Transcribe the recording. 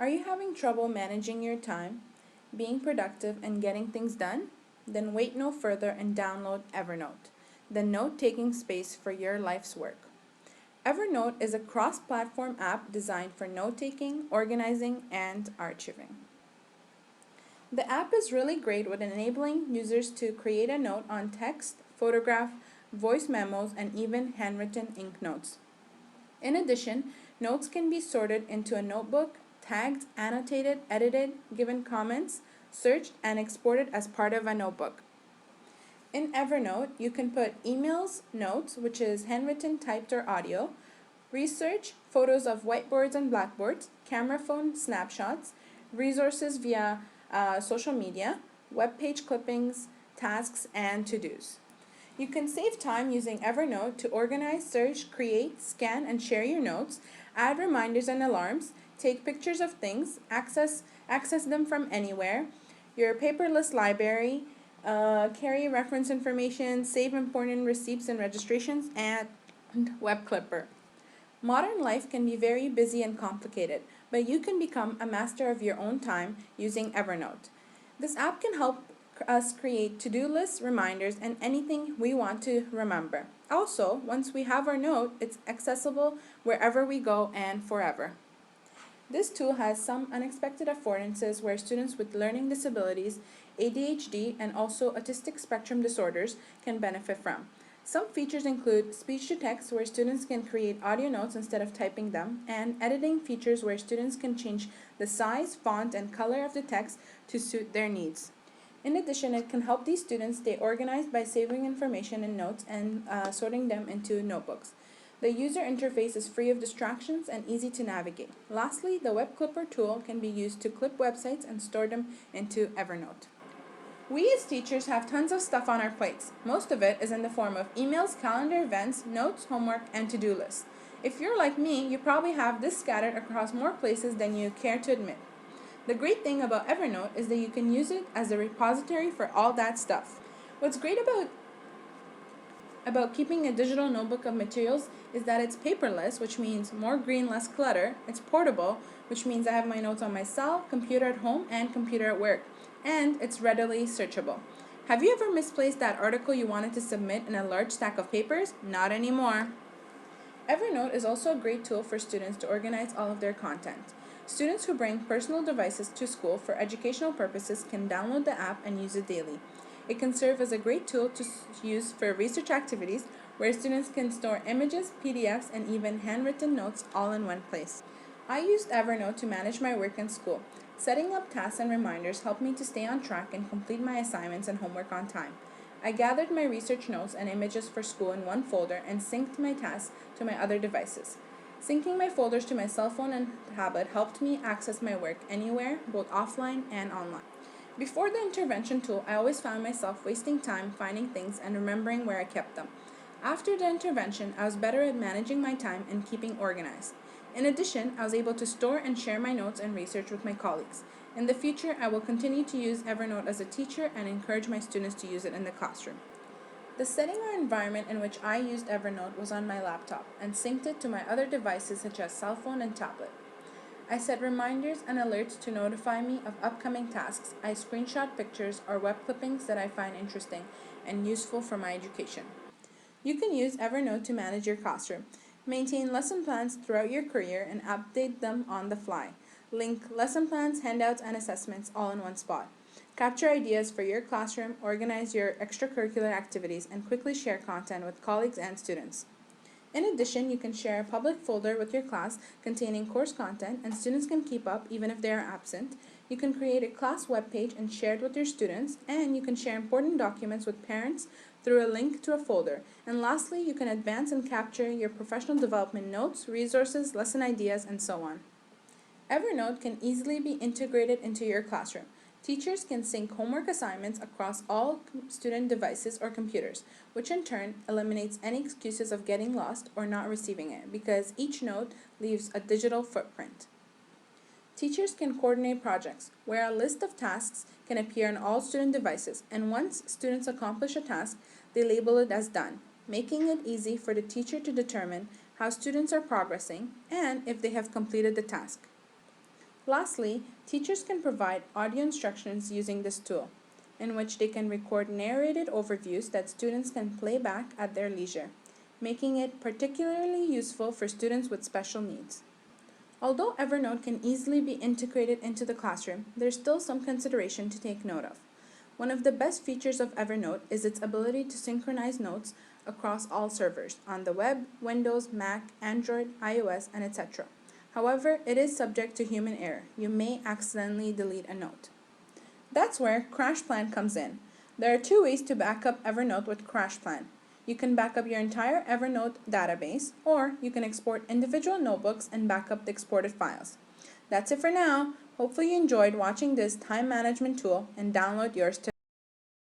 Are you having trouble managing your time, being productive, and getting things done? Then wait no further and download Evernote, the note taking space for your life's work. Evernote is a cross platform app designed for note taking, organizing, and archiving. The app is really great with enabling users to create a note on text, photograph, voice memos, and even handwritten ink notes. In addition, notes can be sorted into a notebook, tagged, annotated, edited, given comments, searched, and exported as part of a notebook. In Evernote, you can put emails, notes, which is handwritten, typed, or audio, research, photos of whiteboards and blackboards, camera phone snapshots, resources via social media, web page clippings, tasks, and to-dos. You can save time using Evernote to organize, search, create, scan, and share your notes, add reminders and alarms, take pictures of things, access them from anywhere, your paperless library, carry reference information, save important receipts and registrations, and web clipper. Modern life can be very busy and complicated, but you can become a master of your own time using Evernote. This app can help us create to-do lists, reminders, and anything we want to remember. Also, once we have our note, it's accessible wherever we go and forever. This tool has some unexpected affordances where students with learning disabilities, ADHD, and also autistic spectrum disorders can benefit from. Some features include speech to text, where students can create audio notes instead of typing them, and editing features where students can change the size, font, and color of the text to suit their needs. In addition, it can help these students stay organized by saving information in notes and sorting them into notebooks. The user interface is free of distractions and easy to navigate. Lastly, the Web Clipper tool can be used to clip websites and store them into Evernote. We as teachers have tons of stuff on our plates. Most of it is in the form of emails, calendar events, notes, homework, and to-do lists. If you're like me, you probably have this scattered across more places than you care to admit. The great thing about Evernote is that you can use it as a repository for all that stuff. What's great about keeping a digital notebook of materials is that it's paperless, which means more green, less clutter. It's portable, which means I have my notes on my cell, computer at home, and computer at work. And it's readily searchable. Have you ever misplaced that article you wanted to submit in a large stack of papers? Not anymore. Evernote is also a great tool for students to organize all of their content. Students who bring personal devices to school for educational purposes can download the app and use it daily. It can serve as a great tool to use for research activities where students can store images, PDFs, and even handwritten notes all in one place. I used Evernote to manage my work in school. Setting up tasks and reminders helped me to stay on track and complete my assignments and homework on time. I gathered my research notes and images for school in one folder and synced my tasks to my other devices. Syncing my folders to my cell phone and tablet helped me access my work anywhere, both offline and online. Before the intervention tool, I always found myself wasting time finding things and remembering where I kept them. After the intervention, I was better at managing my time and keeping organized. In addition, I was able to store and share my notes and research with my colleagues. In the future, I will continue to use Evernote as a teacher and encourage my students to use it in the classroom. The setting or environment in which I used Evernote was on my laptop and synced it to my other devices such as cell phone and tablet. I set reminders and alerts to notify me of upcoming tasks. I screenshot pictures or web clippings that I find interesting and useful for my education. You can use Evernote to manage your classroom, maintain lesson plans throughout your career, and update them on the fly. Link lesson plans, handouts, and assessments all in one spot. Capture ideas for your classroom, organize your extracurricular activities, and quickly share content with colleagues and students. In addition, you can share a public folder with your class containing course content, and students can keep up even if they are absent. You can create a class webpage and share it with your students, and you can share important documents with parents through a link to a folder. And lastly, you can advance and capture your professional development notes, resources, lesson ideas, and so on. Evernote can easily be integrated into your classroom. Teachers can sync homework assignments across all student devices or computers, which in turn eliminates any excuses of getting lost or not receiving it, because each note leaves a digital footprint. Teachers can coordinate projects, where a list of tasks can appear on all student devices, and once students accomplish a task, they label it as done, making it easy for the teacher to determine how students are progressing and if they have completed the task. Lastly, teachers can provide audio instructions using this tool, in which they can record narrated overviews that students can play back at their leisure, making it particularly useful for students with special needs. Although Evernote can easily be integrated into the classroom, there's still some consideration to take note of. One of the best features of Evernote is its ability to synchronize notes across all servers on the web, Windows, Mac, Android, iOS, and etc. However, it is subject to human error. You may accidentally delete a note. That's where CrashPlan comes in. There are two ways to back up Evernote with CrashPlan. You can back up your entire Evernote database, or you can export individual notebooks and back up the exported files. That's it for now. Hopefully you enjoyed watching this time management tool and download yours today.